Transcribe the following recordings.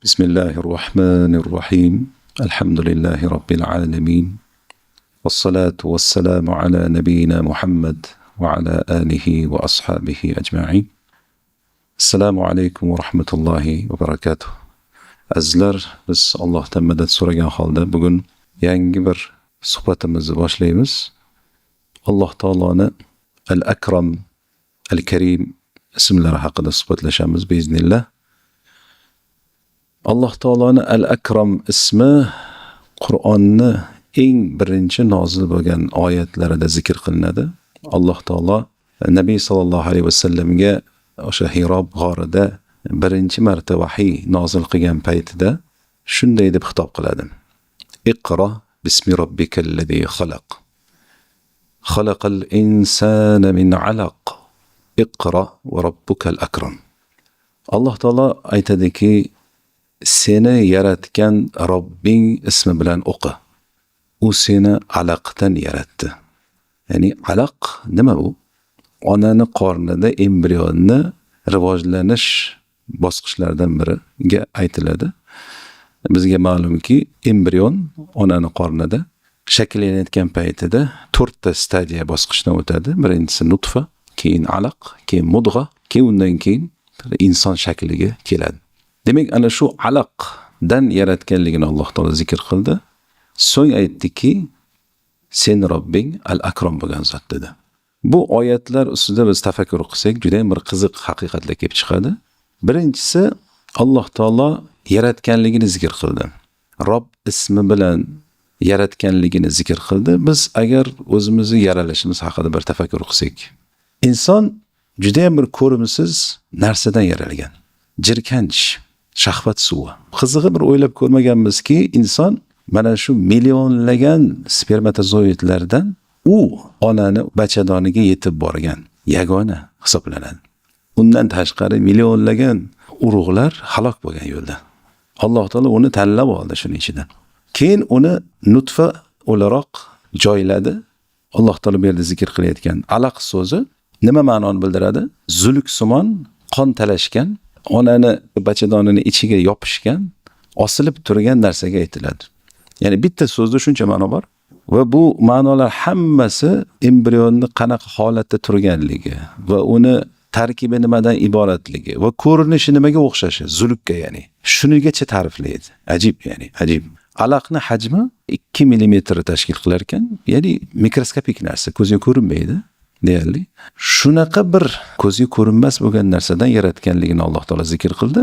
بسم الله الرحمن الرحيم الحمد لله رب العالمين والصلاة والسلام على نبينا محمد وعلى آله وأصحابه أجمعين. السلام عليكم ورحمة الله وبركاته. Azizlar, biz Allohdan madad so'ragan holda bugun yangi bir suhbatimizni boshlaymiz. Alloh taoloni Al-Akram, Al-Karim ismlari haqida suhbatlashamiz biiznillah. Alloh taoloni Al-Akram ismi Qur'onni eng birinchi nozil bo'lgan oyatlarida zikr qilinadi. Alloh taolo Nabiy sallallohu alayhi vasallamga o'sha Hirob g'orida birinchi marta vahiy nozil qilgan paytida shunday deb xitob qiladi. Iqra bismi robbikallazi xalaq. Xalaqal insana min alaq. Iqra va robbukal akram. Alloh taolo aytadiki, seni yaratgan Robbing ismi bilan o'qi. U seni alaqdan yaratdi. Ya'ni alaq nima bu? Onani qornida embrionni rivojlanish bosqichlaridan biriga aytiladi. Bizga ma'lumki, embrion onani qornida shakllanayotgan paytida 4 ta stadiya bosqichdan o'tadi. Birinchisi nutfa, keyin alaq, keyin mudg'a, keyin undan keyin inson shakliga keladi. Demak, ana shu alaqdan yaratganligini Alloh taolo zikr qildi. So'ng aytdiki, sen Robbing Al-Akram bo'lgan zot dedi. Bu oyatlar ustida biz tafakkur qilsak, juda ham bir qiziq haqiqatlar kelib chiqadi. Birinchisi, Alloh taolo yaratganligini zikr qildi. Robb ismi bilan yaratganligini zikr qildi. Biz agar o'zimizni yaralishimiz haqida bir tafakkur qilsak, inson juda ham bir ko'rimsiz narsadan yaralgan. Jirkanch, shahvat suvi. Qizig'i bir o'ylab ko'rmaganmizki, inson mana shu millionlagan spermatozoidlardan u onani bachadoniga yetib borgan yagona hisoblanadi. Undan tashqari millionlagan urug'lar halok bo'lgan yo'lda. Alloh taolo uni tanlab oldi shuning ichidan. Keyin uni nutfa o'laroq joyladi. Alloh taolo bu yerda zikr qilayotgan alaq so'zi nima ma'noni bildiradi? Zuluksimon qon talashgan, onani bachadonini ichiga yopishgan, osilib turgan narsaga aytiladi. Ya'ni bitta so'zda shuncha ma'no bor va bu ma'nolar hammasi embrionni qanaqa holatda turganligi va uni tarkibi nimadan iboratligi va ko'rinishi nimaga o'xshashi, zulukka ya'ni. Shunigacha ta'riflaydi. Ajib, ya'ni ajib. Alaqni hajmi 2 mm tashkil qilar ekan, ya'ni mikroskopik narsa, ko'zga ko'rinmaydi deyarli. Shunaqa bir ko'zga ko'rinmas bo'lgan narsadan yaratganligini Alloh taolo zikr qildi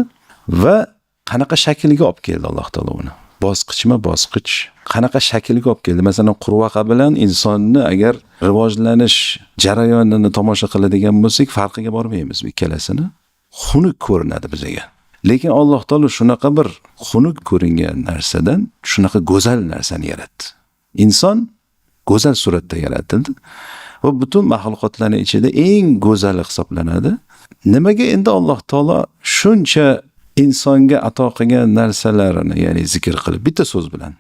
va qanaqa shaklga olib keldi Alloh taolo uni. Bosqichma-bosqich qanaqa shaklga olib keldi. Masalan, qurbaqa bilan insonni agar rivojlanish jarayonini tomosha qiladigan bo'lsak, farqiga bormaymiz ikkalasini. Xunuk ko'rinadi bizga. Lekin Alloh taolo shunaqa bir xunuk ko'ringan narsadan shunaqa go'zal narsani yaratdi. Inson go'zal suratda yaratildi va butun maxluqotlarning ichida eng go'zali hisoblanadi. Nimaga endi Alloh taolo shuncha insonga ato qilgan narsalarini, ya'ni zikr qilib bitta so'z bilan,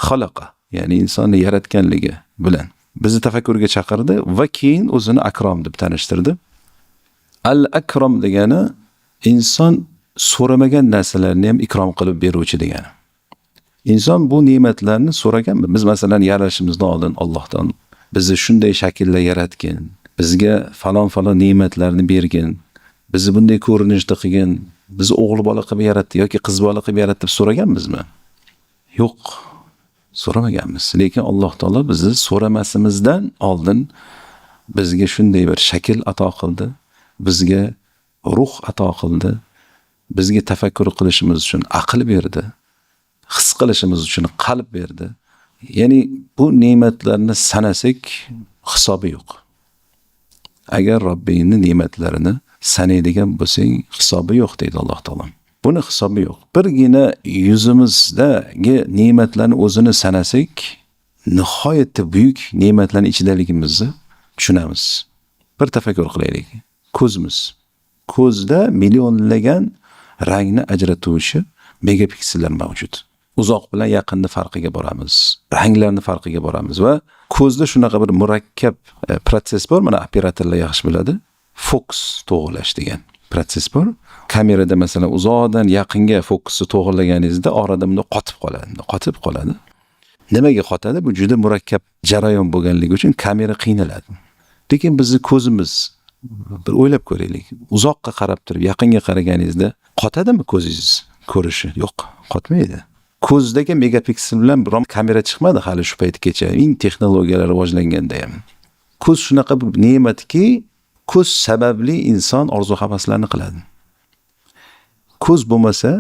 xalaqa, ya'ni insonni yaratganligi bilan bizni tafakkurga chaqirdi va keyin o'zini akrom deb tanishtirdi. Al-Akram degani inson so'ramagan narsalarni ham ikrom qilib beruvchi degani. Inson bu ne'matlarni so'raganmi? Biz masalan yaralishimizdan oldin Allohdan bizni shunday shaklda yaratgin, bizga falon ne'matlarni bergin, bizni bunday ko'rinishda qilgin, bizni o'g'il bola qilib yaratdi yoki qiz bola qilib yaratdi deb so'raganmizmi? Yo'q, so'ramaganmiz. Lekin Alloh taolo bizni so'ramasimizdan oldin bizga shunday bir shakl ato qildi, bizga ruh ato qildi, bizga tafakkur qilishimiz uchun aql berdi, his qilishimiz uchun qalb berdi. Ya'ni bu ne'matlarni sanasak hisobi yo'q. Agar Robbingning ne'matlarini sanaydigan bo'lsang, hisobi yo'q deydi Alloh taolo. Buni hisobi yo'q. Birgina yuzimizdagi ne'matlarni o'zini sanasak, nihoyatda buyuk ne'matlarning ichidaligimizni tushunamiz. Bir tafakkur qilaylik. Ko'zimiz. Ko'zda millionlagan rangni ajratuvchi megapiksellar mavjud. Uzoq bilan yaqinni farqiga boramiz. Ranglarni farqiga boramiz va ko'zda shunaqa bir murakkab proses bor, mana operatorlar yaxshi biladi. Fokus to'g'rilash degan proses bor. kamerada masalan uzoqdan yaqinga fokusni to'g'irlaganingizda orada bunda qotib qoladi. Nimaga qotadi? Bu juda murakkab jarayon bo'lganligi uchun kamera qiynaladi. Lekin bizning ko'zimiz, bir o'ylab ko'raylik. Uzoqqa qarab turib, yaqinga qaraganingizda qotadimi ko'zingiz ko'rishi? Yo'q, qotmaydi. Ko'zdagi megapiksel bilan biron kamera chiqmadi hali shu paytgacha. Eng texnologiyalar rivojlanganda ham. Ko'z shunaqa bir ne'matki, ko'z sababli inson orzu-havaslarni qiladi. Ko'z bo'lmasa,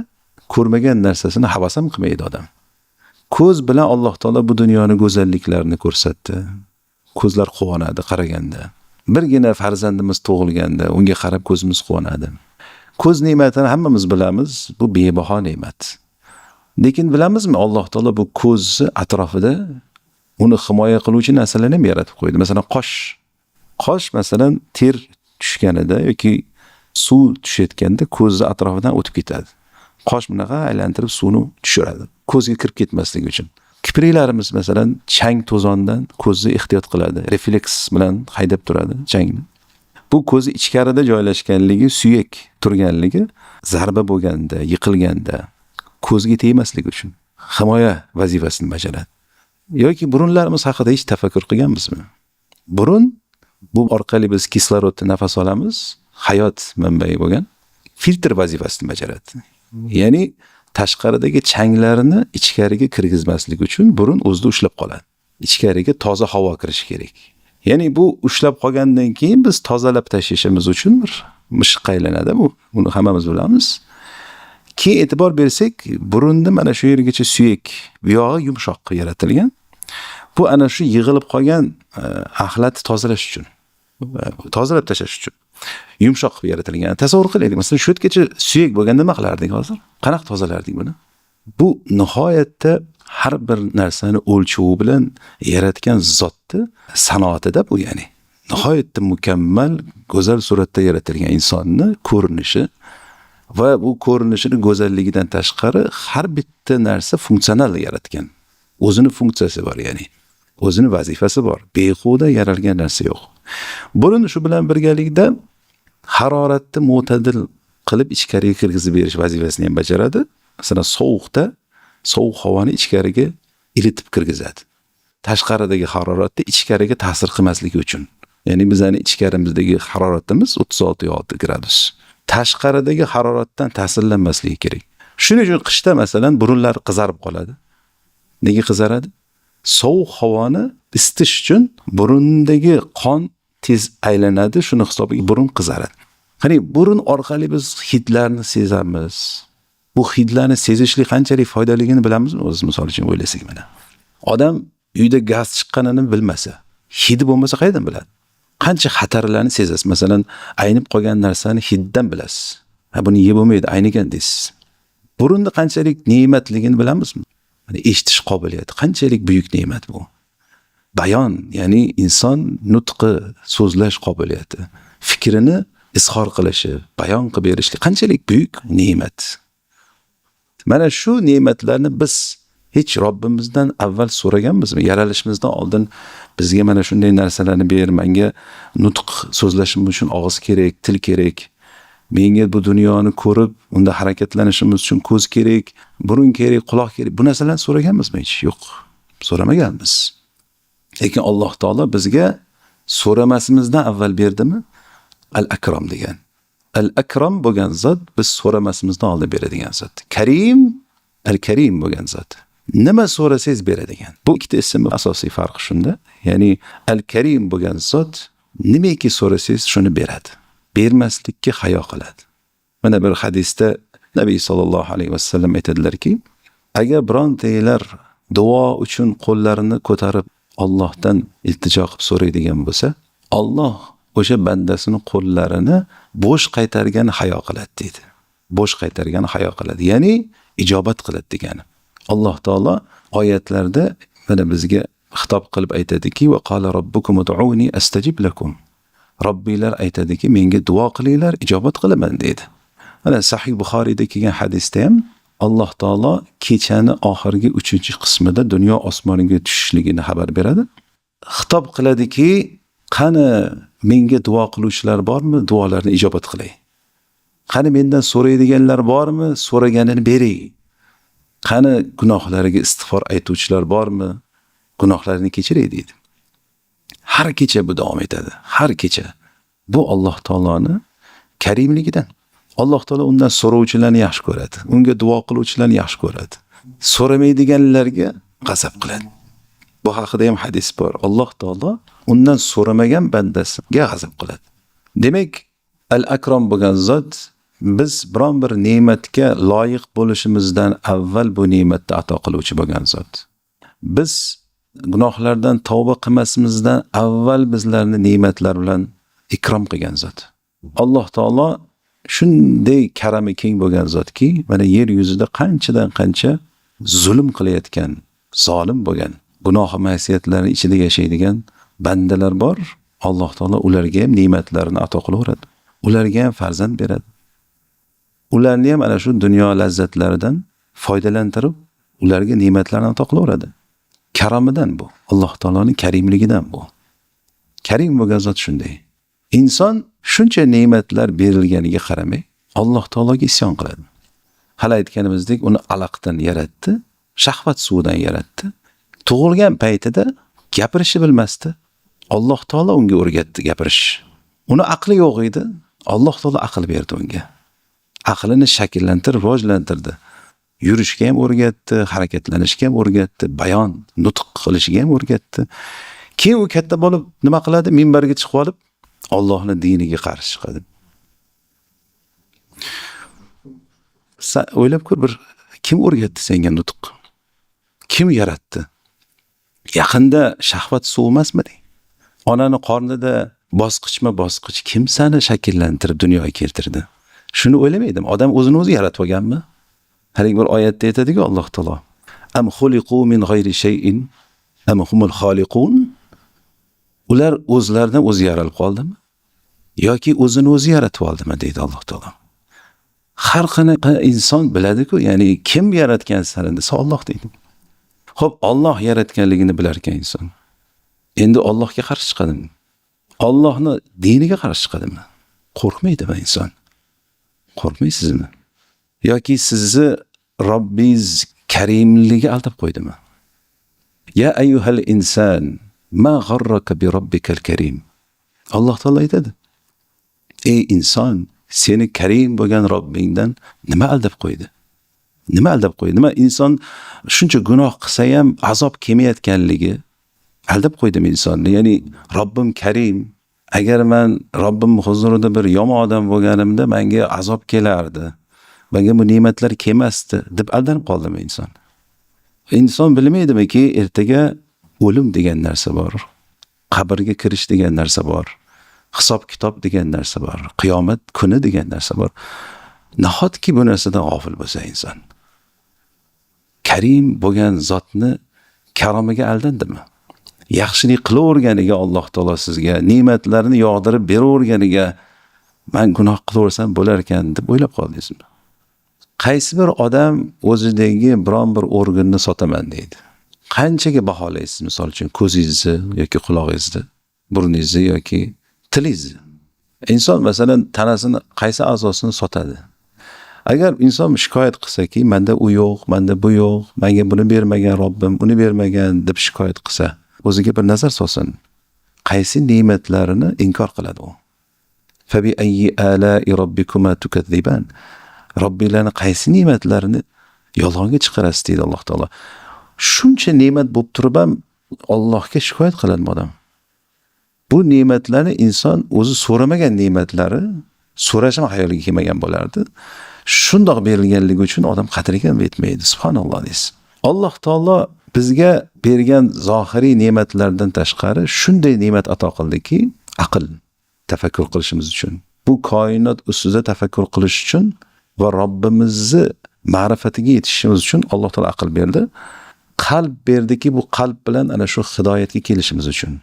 ko'rmagan narsasini havas ham qilmaydi odam. Ko'z bilan Alloh taolo bu dunyoning go'zalliklarini ko'rsatdi. Ko'zlar quvonadi qaraganda. Birgina farzandimiz tug'ilganda unga qarab ko'zimiz quvonadi. Ko'z ne'matini hammamiz bilamiz, bu bebaho ne'mat. Lekin bilamizmi, Alloh taolo bu ko'zni atrofida uni himoya qiluvchi narsalarni ham yaratib qo'ydi. Masalan, qosh masalan ter tushganida yoki suv tushayotganda ko'zni atrofidan o'tib ketadi. Qosh bunaqa aylantirib suvni tushiradi, ko'zga kirib ketmasligi uchun. Kipriklarimiz masalan chang to'zondan ko'zni ehtiyot qiladi, refleks bilan haydab turadi changni. Bu ko'zi ichkarida joylashganligi, suyak turganligi zarba bo'lganda, yiqilganda ko'zga tegmasligi uchun himoya vazifasini bajaradi. Yoki burunlarimiz haqida hech tafakkur qilganmizmi? Burun bu orqali biz kislorodni nafas olamiz, hayot manbai bo'lgan filtr vazifasini bajaradi. Ya'ni tashqaridagi changlarni ichkariga kirgizmaslik uchun burun o'zida ushlab qoladi. Ichkariga toza havo kirishi kerak. Ya'ni bu ushlab qolgandan keyin biz tozalab tashlashimiz uchun bir mishiqqa aylanadi bu. Buni hammamiz bilamiz. Keyin e'tibor bersak, burunni mana shu yergacha suyak, bu yog'i yumshoq yaratilgan. Bu ana shu yig'ilib qolgan axlatni tozalash uchun, tozalab tashlash uchun yumshoq qilib yaratilgan. Tasavvur qilaylik, masalan, shu yergacha suyak bo'lganda nima qilardik hozir? Qanaqa tozalardik buni? Bu nihoyatda har bir narsani o'lchovi bilan yaratgan zotni sanoatida bu, ya'ni nihoyatda mukammal, go'zal suratda yaratilgan insonni ko'rinishi va bu ko'rinishining go'zalligidan tashqari har bitta narsa funksional yaratgan. O'zini funksiyasi bor, ya'ni o'zini vazifasi bor. Behuda yaralgan narsa yo'q. Burun shu bilan birgalikda haroratni mo'tadil qilib ichkariga kirgizib berish vazifasini ham bajaradi. Masalan, sovuqda sovuq havoni ichkariga iritib kirgizadi. Tashqaridagi haroratni ichkariga ta'sir qilmasligi uchun. Ya'ni bizning ichkarimizdagi haroratimiz 36 gradus. Tashqaridagi haroratdan ta'sirlanmasligi kerak. Shuning uchun qishda masalan burunlar qizarib qoladi. Nega qizaradi? Sovuq havoni isitish uchun burundagi qon tez aylanadi, shuni hisobiga burun qizaradi. Qani burun orqali biz hidlarni sezamiz. Bu hidlarni sezishlik qanchalik foydaligini bilamizmi? O'z misol uchun o'ylasak mana. Odam uyda gaz chiqqanini bilmasa, hidi bo'lmasa qayerdan biladi? Qancha xatarlarni sezasiz. Masalan, aynib qolgan narsani hiddan bilasiz. Ha, buni yeb bo'lmaydi, aynigan deysiz. Burunni qanchalik ne'matligini bilamizmi? Hani eshitish qobiliyati qanchalik buyuk ne'mat bu. Bayon, ya'ni inson nutqi, so'zlash qobiliyati, fikrini izhor qilishi, bayon qilib berishi qanchalik buyuk ne'mat. Mana shu ne'matlarni biz hech Robbimizdan avval so'raganmizmi? Yaralishimizdan oldin bizga mana shunday narsalarni ber, menga nutq so'zlashim uchun og'iz kerak, til kerak. Menga bu dunyoni ko'rib, unda harakatlanishimiz uchun ko'z kerak, burun kerak, quloq kerak. Bu narsalarni so'raganmizmi hech? Yo'q, so'ramaganmiz. Lekin Alloh taolo bizga so'ramasimizdan avval berdimi? Al-Akram degan. Al-Akram bo'lgan zot biz so'ramasimizdan oldin beradigan zot. Karim, Al-Karim bo'lgan zot. Nima so'rasangiz beradigan. Bu ikkita ismning asosiy farqi shunda. Ya'ni Al-Karim bo'lgan zot nimaki so'rasangiz shuni beradi. Bermaslikka hayo qiladi. Mana bir hadisda Nabiy sallallohu alayhi vasallam aytadilarki, agar birontanglar duo uchun qo'llarini ko'tarib Allohdan iltijo qilib so'raydigan bo'lsa, Alloh o'sha bandasini qo'llarini bo'sh qaytargani hayo qiladi dedi. Bo'sh qaytargani hayo qiladi. Ya'ni ijobat qiladi degani. Alloh taolo oyatlarda mana bizga xitob qilib aytadiki, va qala robbukum ud'uni astajib lakum. Robbiylar aytadiki, menga duo qilinglar, ijobat qilaman dedi. Mana Sahih Buxoriyda kelgan hadisda ham Alloh taolo kechani oxirgi 3-qismida dunyo osmoniga tushishligini xabar beradi. Xitob qiladiki, qani menga duo qiluvchilar bormi? Duolarni ijobat qilay. Qani mendan so'raydiganlar bormi? So'raganini beray. Qani gunohlariga istig'for aytuvchilar bormi? Gunohlarini kechiray deydi. Har kecha bu davom etadi. Har kecha. Bu Alloh taoloni karimligidan. Alloh taolo undan so'rovchilarni yaxshi ko'radi. Unga duo qiluvchilarni yaxshi ko'radi. So'ramaydiganlarga g'azab qiladi. Bu haqida ham hadis bor. Alloh taolo undan so'ramagan bandasiga g'azab qiladi. Demak, al-akram bo'lgan zot biz biron bir ne'matga loyiq bo'lishimizdan avval bu ne'matni ato qiluvchi bo'lgan zot. Biz gunohlardan tavba qilmasimizdan avval bizlarni ne'matlar bilan ikrom qilgan zot. Alloh taolo shunday karami keng bo'lgan zotki, mana yer yuzida qanchadan qancha zulm qilayotgan, zolim bo'lgan, gunoh ma'siyatlarning ichida yashaydigan bandalar bor. Alloh taolo ularga ham ne'matlarini ato qilaveradi. Ularga ham farzand beradi. Ularni ham ana shu dunyo lazzatlaridan foydalantirib, ularga ne'matlarni ato qilaveradi. Karamidan bu. Alloh taoloning karimligidan bu. Karim bo'lgan zot shunday. Inson shuncha ne'matlar berilganiga qaramay, Alloh taologa isyon qiladi. Hali aytganimizdek, uni alaqdan yaratdi, shahvat suvidan yaratdi. Tug'ilgan paytida gapirishni bilmasdi. Alloh taolo unga o'rgatdi gapirish. Uni aqli yo'q edi. Alloh taolo aql berdi unga. Aqlini shakllantirib, rivojlantirdi. Yurishga ham o'rgatdi, harakatlanishga ham o'rgatdi, bayon, nutq qilishga ham o'rgatdi. Keyin u katta bo'lib nima qiladi? Minbarga chiqib olib, Allohning diniga qarshi chiqadi. O'ylab ko'r, bir kim o'rgatdi senga nutq? Kim yaratdi? Yaqinda shahvat suv emasmidi? Onani qornida bosqichma-bosqich kim seni shakllantirib dunyoga keltirdi? Shuni o'ylamaydim. Odam o'zini o'zi yaratib olganmi? Hali bir oyatda aytadi-ku Alloh taolo. Am xuliqu min g'ayri shay'in am humul xoliqun? Ular o'zlaridan o'zi yaralib qoldimi? Yoki o'zini o'zi yaratib oldimi deydi Alloh taolo. Har qanaqa inson biladi-ku, ya'ni kim yaratgan seni desa Alloh deydi. Xo'p, Alloh yaratganligini bilar ekan inson. Endi Allohga qarshi chiqadimi? Allohning diniga qarshi chiqadimi? Qo'rqmaydimi inson? Qo'rqmaysizmi? Yoki sizni Robbingiz karimligi aldab qo'ydimi? Ya ayyuhal inson, ma gharraka bi robbikal karim. Alloh taolo aytadi. Ey inson, seni karim bo'lgan Robbingdan nima aldab qo'ydi? Nima aldab qo'ydi? Nima inson shuncha gunoh qilsa ham azob kelmayotganligi aldab qo'ydimi insonni? Ya'ni Robbim karim, agar men Robbim huzurida bir yomon odam bo'lganimda menga azob kelardi. Menga bu ne'matlar kelmasdi deb aldanib qoldimi inson? Inson bilmaydimi-ki, ertaga o'lim degan narsa bor. Qabrga kirish degan narsa bor. Hisob kitob degan narsa bor. Qiyomat kuni degan narsa bor. Nahotki bu narsadan g'ofil bo'lsa inson. Karim bo'lgan zotni karomiga aldandimi? Yaxshilik qilaverganiga Alloh taolo sizga ne'matlarni yog'dirib beraverganiga men gunoh qilaversam bo'lar ekan deb o'ylab qoldingizmi? Qaysi bir odam o'zidagi biron bir organni sotaman deydi. Qanchaga baholaysiz? Misol uchun ko'zingizni yoki quloqingizni, burningizni yoki tilingizni. Inson masalan tanasini qaysi a'zosini sotadi? Agar inson shikoyat qilsa-ki, menda u yo'q, menda bu yo'q, menga buni bermagan Robbim, uni bermagan deb shikoyat qilsa, o'ziga bir nazar solsin. Qaysi ne'matlarini inkor qiladi u? Fa bi ayyi ala'i robbikuma tukadziban? Robbillarning qaysi ne'matlarini yolg'onga chiqarasiz deydi Alloh taolo. Shuncha ne'mat bo'lib turib ham Allohga shikoyat qiladi odam. Bu ne'matlarni inson o'zi so'ramagan ne'matlari, so'rashim xayoliga kelmagan bo'lardi. Shundoq berilganligi uchun odam qadriga ham yetmaydi. Subhanalloh deysiz. Alloh taolo bizga bergan zohiriy ne'matlardan tashqari shunday ne'mat ato qildiki, aql, tafakkur qilishimiz uchun. Bu koinot ustida tafakkur qilish uchun va Robbimizni ma'rifatiga yetishimiz uchun Alloh taolo aql berdi. Qalb berdiki, bu qalb bilan ana shu hidoyatga kelishimiz uchun.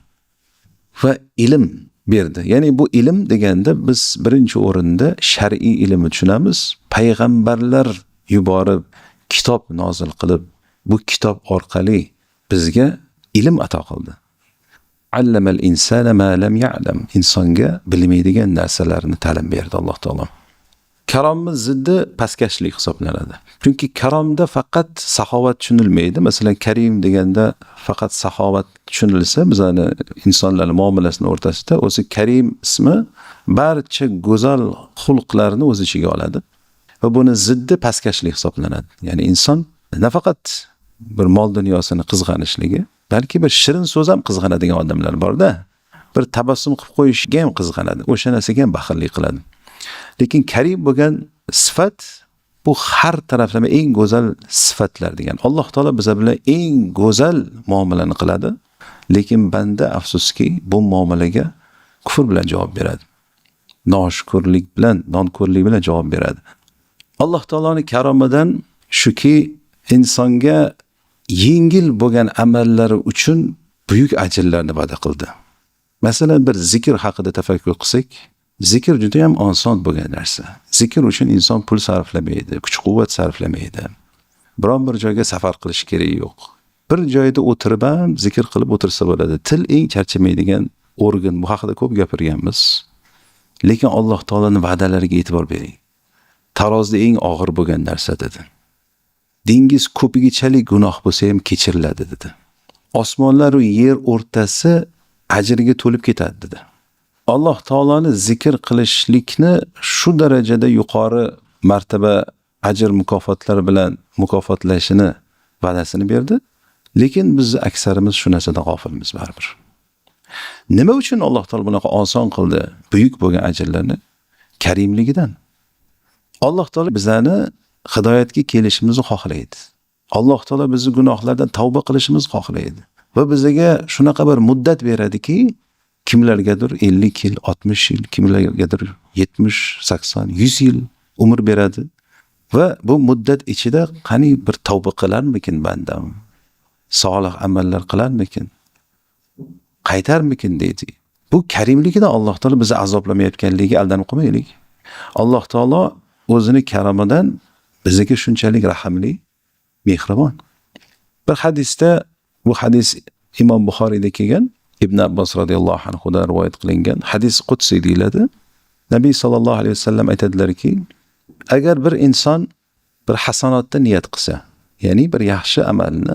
Va ilm berdi. Ya'ni bu ilm deganda biz birinchi o'rinda shar'iy ilmni tushunamiz. Payg'ambarlar yuborib, kitob nozil qilib, bu kitob orqali bizga ilm ato qildi. Allamal insana ma lam ya'lam. Insonga bilmaydigan narsalarni ta'lim berdi Alloh taolo. Karomni ziddi pastkashlik hisoblanadi. Chunki karomda faqat saxovat tushunilmaydi. Masalan, karim deganda faqat saxovat tushunilsa, bizani insonlarning muomalasini o'rtasida o'zi karim ismi barcha go'zal xulqlarni o'z ichiga oladi va buni ziddi pastkashlik hisoblanadi. Ya'ni inson nafaqat bir mol dunyosini qizg'anishligi, balki bir shirin so'z ham qizg'anadigan odamlar bor-da. Bir tabassum qilib qo'yishga ham qizg'anadi. O'sha narsaga ham baxillik qiladi. Lekin karim bo'lgan sifat bu har taraflama eng go'zal sifatlar degan. Alloh taolo biz bilan eng go'zal muomalani qiladi. Lekin banda afsuski bu muomalaga kufr bilan javob beradi. Noshukrlik bilan, nonko'rlik bilan javob beradi. Alloh taoloning karomidan shuki insonga yengil bo'lgan amallari uchun buyuk ajrlarni va'da qildi. Masalan, bir zikr haqida tafakkur qilsak, zikr juda ham oson bo'lgan narsa. Zikr uchun inson pul sarflamaydi, kuch-quvvat sarflamaydi. Biron bir joyga safar qilish kerak yo'q. Bir joyda o'tirib ham zikr qilib o'tirsa bo'ladi. Til eng charchamaydigan organ. Bu haqida ko'p gapirganmiz. Lekin Alloh taolaning va'dalariga e'tibor bering. Tarozda eng og'ir bo'lgan narsa dedi. Dengiz ko'pigichalik gunoh bo'lsa ham kechiriladi dedi. Osmonlar va yer o'rtasi ajriga to'lib ketadi dedi. Alloh taoloni zikr qilishlikni shu darajada yuqori martaba ajr mukofotlar bilan mukofotlashini va'dasini berdi. Lekin biz aksarimiz shu narsadan g'ofilmiz baribir. Nima uchun Alloh taolo bunaqa oson qildi buyuk bo'lgan ajrlarni? Karimligidan. Alloh taolo bizani hidoyatga kelishimizni xohlaydi. Alloh taolo bizni gunohlardan tavba qilishimizni xohlaydi. Va bizga shunaqa bir muddat beradiki, kimlargadir 50 yil, 60 yil, kimlargadir 70, 80, 100 yil umr beradi. Va bu muddat ichida qani bir tavba qilarmikin bandam? Solih amallar qilarmikin? Qaytarmikin deydi. Bu karimligidan Alloh taolo bizni azoblamayotganligiga aldanib qolmaylik. Alloh taolo o'zini karomidan bizga shunchalik rahimli, mehribon. Bir hadisda, bu hadis Imom Buxoriyda kelgan, Ibn Abbos radhiyallohu anhu dan rivoyat qilingan hadis qudsiy deyiladi. Nabiy sallallohu alayhi vasallam aytadilarki, agar bir inson bir hasanotda niyat qilsa, ya'ni bir yaxshi amalni,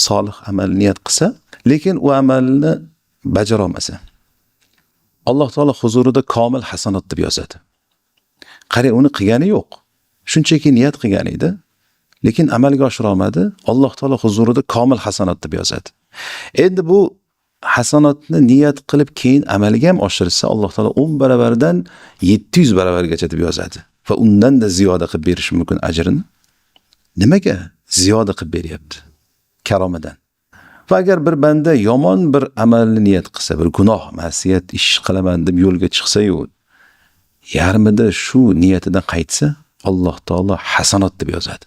solih amal niyat qilsa, lekin u amalni bajara olmasa, Alloh taolo huzurida komil hasanot deb yozadi. Qari uni qilgani yo'q. Shunchaki niyat qilgan edi, lekin amalga oshira olmadi. Alloh taolo huzurida komil hasanot deb yozadi. Endi bu hasanotni niyat qilib keyin amalga ham oshirsa, Alloh taolo 10 barabardan 700 barabargacha deb yozadi. Va undan da ziyoda qilib berish mumkin ajrini. Nimaga ziyoda qilib beryapti? Karomidan. Va agar bir banda yomon bir amalni niyat qilsa, bir gunoh, ma'siyat ish qilaman deb yo'lga chiqsa-yu, yarmida shu niyatidan qaytsa, Alloh taolo hasanot deb yozadi.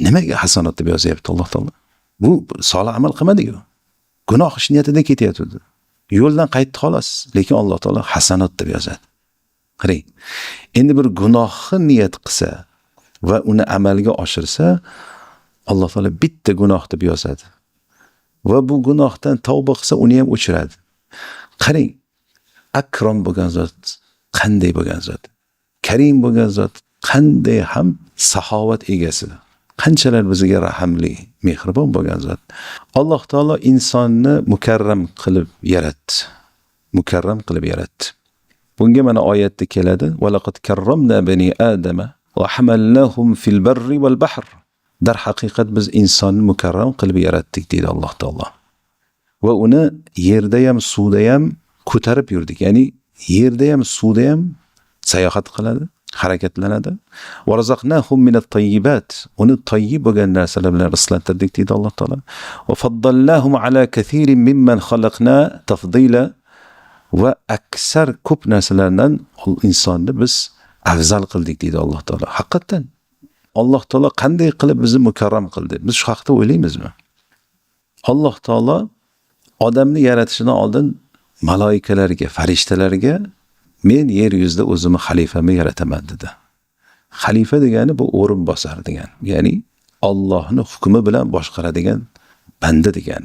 Nimaga hasanot deb yozyapti Alloh taolo? Bu solih amal qilmadi-ku. Gunoh ish niyatidan ketyapti. Yo'ldan qaytdi xolos, lekin Alloh taolo hasanot deb yozadi. Qarang. Endi bir gunohni niyat qilsa va uni amalga oshirsa, Alloh taolo bitta gunoh deb yozadi. Va bu gunohdan tavba qilsa, uni ham o'chiradi. Qarang, akrom bo'lgan zot qanday bo'lgan zot? Karim bo'lgan zot qanday ham saxovat egasi. Qanchalar bizga rahimli, mehribon bo'lgan zot. Alloh taolo insonni mukarram qilib yaratdi. Mukarram qilib yaratdi. Bunga mana oyatda keladi: "Va laqad karramna bani adama va hamalnahum fil barri wal bahr." Dar haqiqat biz insonni mukarram qilib yaratdik deydi Alloh taolo. Va uni yerda ham, suvda ham ko'tarib yurdik. Ya'ni yerda ham, suvda ham sayohat qiladi, harakatlanadi. Va razaqnahum minat tayyibat. Uni tayyib bo'lgan narsalar bilan rizqlantirdik deydi Alloh taolo. Va faddalnahum ala kathirin mimman khalaqna tafdila. Va aksar ko'p narsalardan insonni biz afzal qildik deydi Alloh taolo. Haqiqatan Alloh taolo qanday qilib bizni mukarram qildi? Biz shu haqda o'ylaymizmi? Alloh taolo odamni yaratishidan oldin malaikalarga, farishtalarga men yer yuzida o'zimni xalifamni yarataman dedi. Xalifa degani bu o'rinbosar degan. Ya'ni Allohning hukmi bilan boshqaradigan banda degan.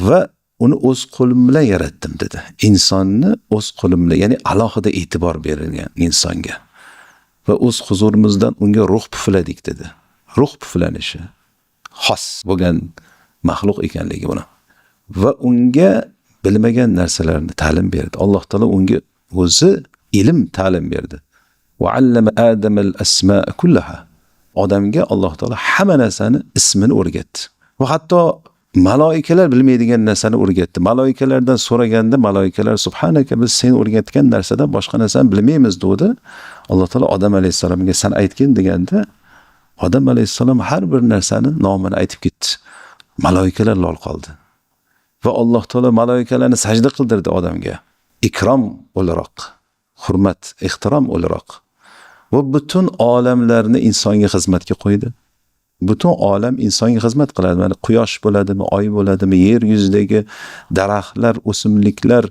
Va uni o'z qo'lim bilan yaratdim dedi. Insonni o'z qo'lim bilan, ya'ni alohida e'tibor berilgan insonga. va o'z huzurimizdan unga ruh pufladik dedi. Ruh puflanishi xos bo'lgan maxluq ekanligi buni. Va unga bilmagan narsalarni ta'lim berdi. Alloh taolo unga o'zi ilm ta'lim berdi. Va allama Adama al-asma'a kullaha. Odamga Alloh taolo hamma narsani ismini o'rgatdi. Va hatto maloikalar bilmaydigan narsani o'rgatdi. Maloikalardan so'raganda maloikalar subhanaka biz sen o'rgatgan narsadan boshqa narsani bilmaymiz dedi. Alloh taolo Odam alayhisalomga san aytgin deganda Odam alayhisalom har bir narsani nomini aytib ketdi. Maloikalar lol qoldi. Va Alloh taolo maloikalarni sajda qildirdi odamga. Ikrom o'laroq, hurmat, ehtirom o'laroq. Va butun olamlarni insonga xizmatga qo'ydi. Butun olam insonga xizmat qiladi. Mana quyosh bo'ladimi, oy bo'ladimi, yer yuzidagi daraxtlar, o'simliklar,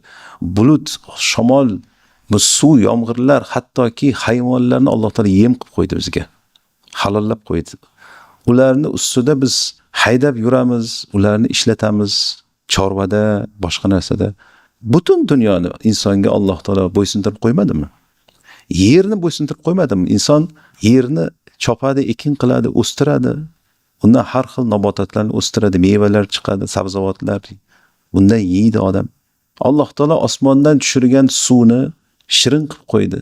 bulut, shamol, bu suv, yomg'irlar, hattoki hayvonlarni Alloh taolo yem qilib qo'ydi bizga. Halollab qo'ydi. Ularni ustida biz haydab yuramiz, ularni ishlatamiz, chorvada, boshqa narsada. Butun dunyoni insonga Alloh taolo bo'ysundirib qo'ymadimi? Yerni bo'ysundirib qo'ymadimi? Inson yerni chopadi, ekin qiladi, o'stiradi. Undan har xil nabototlarni o'stiradi, mevalar chiqadi, sabzavotlar. Undan yeydi odam. Alloh taolo osmondan tushirgan suvni shirin qilib qo'ydi.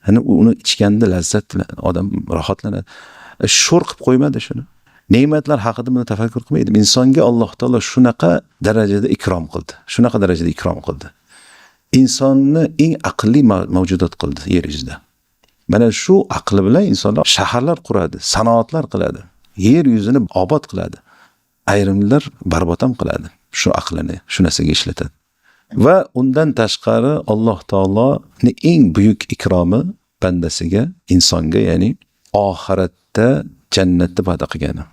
Hani uni ichganda lazzat bilan odam rohatlanadi. Sho'r qilib qo'ymadi shuni. Ne'matlar haqida buni tafakkur qilmaydi. Insonga Alloh taolo shunaqa darajada ikrom qildi. Shunaqa darajada ikrom qildi. Insonni eng aqlli mavjudot qildi yer yuzida. Mana shu aqli bilan insonlar shaharlar quradi, sanoatlar qiladi, yer yuzini obod qiladi. Ayrimlar barbod ham qiladi. Shu aqlini shu narsaga ishlatadi. Va undan tashqari Alloh taoloning eng buyuk ikromi bandasiga, insonga, ya'ni oxiratda jannatni va'da qilgani.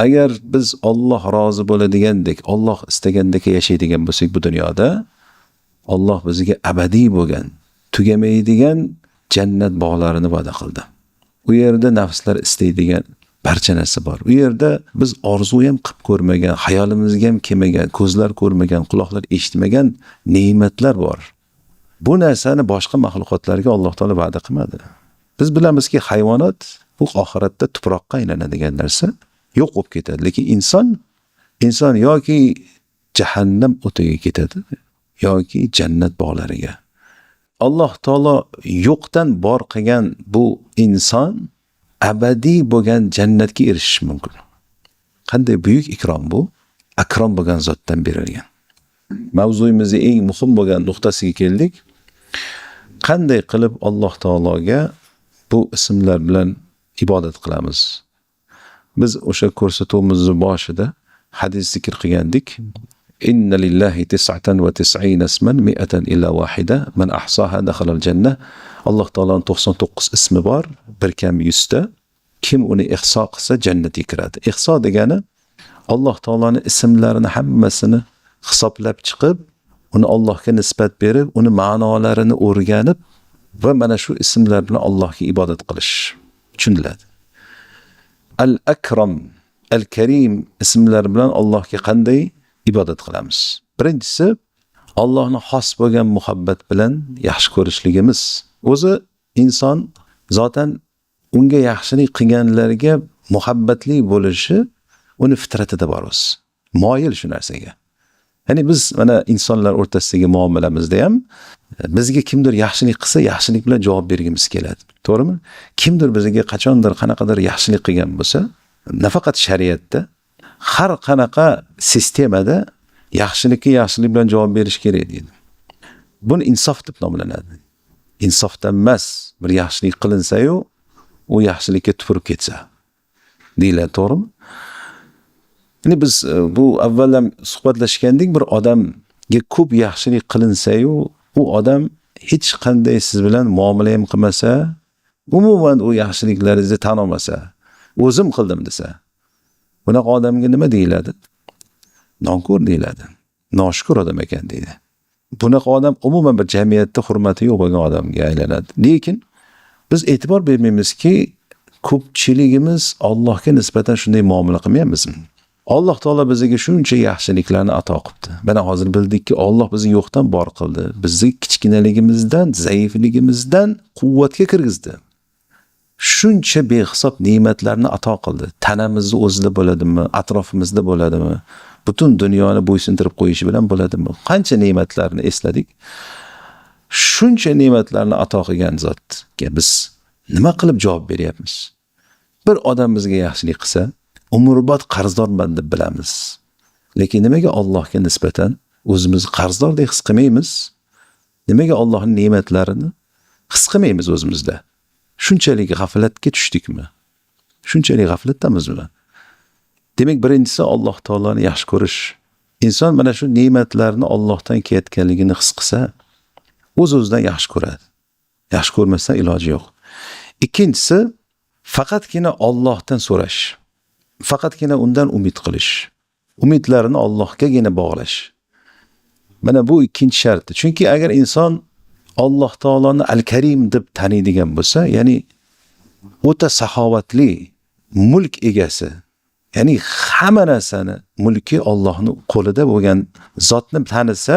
Agar biz Alloh rozi bo'ladigandek, Alloh istagandek yashaydigan bo'lsak bu dunyoda, Alloh bizga abadiy bo'lgan, tugamaydigan jannat bog'larini va'da qildi. U yerda nafslar istaydigan barcha narsa bor. U yerda biz orzu ham qilib ko'rmagan, hayolimizga ham kelmagan, ko'zlar ko'rmagan, quloqlar eshitmagan ne'matlar bor. Bu narsani boshqa maxluqotlarga Alloh taolo va'da qilmadi. Biz bilamizki, hayvonot bu oxiratda tuproqqa aylanadigan narsa, yo'q bo'lib ketadi. Lekin inson yoki jahannam o'tiga ketadi, yoki jannat bog'lariga. Alloh taolo yo'qdan bor qilgan bu inson abadiy bo'lgan jannatga erishish mumkin. Qanday buyuk ikrom bu? Akrom bo'lgan zotdan berilgan. Mavzuyimizning eng muhim bo'lgan nuqtasiga keldik. Qanday qilib Alloh taologa bu ismlar bilan ibodat qilamiz? Biz o'sha ko'rsatuvimizning boshida hadis zikr qilgandik. Inna lillahi 99 isman 100 illa wahida man ahsaha dakhala al-jannah. Alloh taoloning 99 ismi bor, bir kam 100 ta. Kim uni ihso qilsa jannatga kiradi. Ihso degani Alloh taoloning ismlarini hammasini hisoblab chiqib, uni Allohga nisbat berib, uni ma'nolarini o'rganib va mana shu ismlar bilan Allohga ibodat qilish tushuniladi. Al-Akram, Al-Karim ismlar bilan Allohga qanday ibodat qilamiz? Birinchisi, Allohni xos bo'lgan muhabbat bilan yaxshi ko'rishligimiz. O'zi inson zotan unga yaxshilik qilganlarga muhabbatli bo'lishi uni fitratida bor o'zi. Moyil shu narsaga. Ya'ni biz mana insonlar o'rtasidagi muomalamizda ham bizga kimdir yaxshilik qilsa, yaxshilik bilan javob bergimiz keladi. To'g'rimi? Kimdir bizga qachondir qanaqadir yaxshilik qilgan bo'lsa, nafaqat shariatda, har qanaqa sistemada yaxshilikka yaxshilik bilan javob berish kerak deydi. Buni insof deb nomlanadi. Insofdan emas, bir yaxshilik qilinsa-yu, u yaxshilikka tupurib ketsa deyiladi, to'g'rimi? Ya'ni biz bu avval ham suhbatlashgandik, bir odamga ko'p yaxshilik qilinsa-yu, u odam hech qanday siz bilan muomala ham qilmasa, umuman u yaxshiliklaringizni tan olmasa, o'zim qildim desa, bunaqa odamga nima deyiladi? Nonko'r deyiladi. Noshukur odam ekan deydi. Bunaqa odam umuman bir jamiyatda hurmati yo'q bo'lgan odamga aylanadi. Lekin biz e'tibor bermaymizki, ko'pchiligimiz Allohga nisbatan shunday muomala qilmayapmizmi? Alloh taolo bizga shuncha yaxshiliklarni ato qildi. Mana hozir bildikki, Alloh bizni yo'qdan bor qildi. Bizni kichkinaligimizdan, zaifligimizdan quvvatga kirgizdi. shuncha behisob ne'matlarni ato qildi. Tanamizni o'zida bo'ladimi, atrofimizda bo'ladimi, butun dunyoni bo'ysuntirib qo'yishi bilan bo'ladimi? Qancha ne'matlarni esladik. Shuncha ne'matlarni ato qilgan zotga biz nima qilib javob beryapmiz? Bir odam bizga yaxshilik qilsa, umrbod qarzdorman deb bilamiz. Lekin nimaga Allohga nisbatan o'zimizni qarzdordek his qilmaymiz? Nimaga Allohning ne'matlarini his qilmaymiz o'zimizda? Shunchalik g'aflatga tushdikmi? Shunchalik g'aflatdamizmi? Demak, birinchisi Alloh taoloni yaxshi ko'rish. Inson mana shu ne'matlarni Allohdan kelayotganligini his qilsa, o'z-o'zidan yaxshi ko'radi. Yaxshi ko'rmasdan iloji yo'q. Ikkinchisi, faqatgina Allohdan so'rash. Faqatgina undan umid qilish. Umidlarini Allohgagina bog'lash. Mana bu ikkinchi sharti. Chunki agar inson Alloh taoloni Al-Karim deb taniydigan bo'lsa, ya'ni o'ta saxovatli mulk egasi, ya'ni hamma narsani mulki Allohning qo'lida bo'lgan zotni tanisa,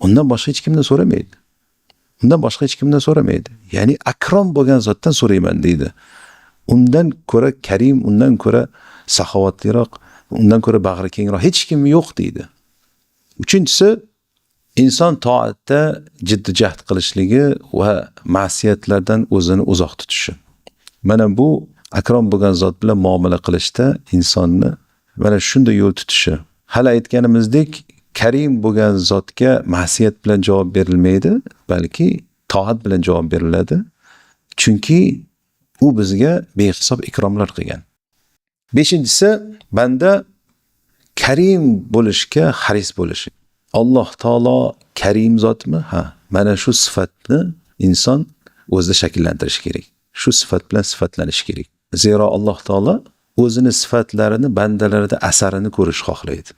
undan boshqa hech kimdan so'ramaydi. Undan boshqa hech kimdan so'ramaydi. Ya'ni akrom bo'lgan zotdan so'rayman deydi. Undan ko'ra karim, undan ko'ra saxovatliroq, undan ko'ra bag'ri kengroq hech kim yo'q deydi. Uchinchisi, inson toatda jiddiy jahd qilishligi va ma'siyatlardan o'zini uzoq tutishi. Mana bu akrom bo'lgan zot bilan muomala qilishda insonni mana shunday yo'l tutishi. Hali aytganimizdek, karim bo'lgan zotga ma'siyat bilan javob berilmaydi, balki toat bilan javob beriladi. Chunki u bizga behisob ikromlar qilgan. Beshinchisi, banda karim bo'lishga haris bo'lishi. Alloh taolo karim zotmi? Ha, mana shu sifatni inson o'zida shakllantirishi kerak. Shu sifat bilan sifatlanishi kerak. Zero Alloh taolo o'zini sifatlarini bandalarida asarini ko'rish xohlaydi.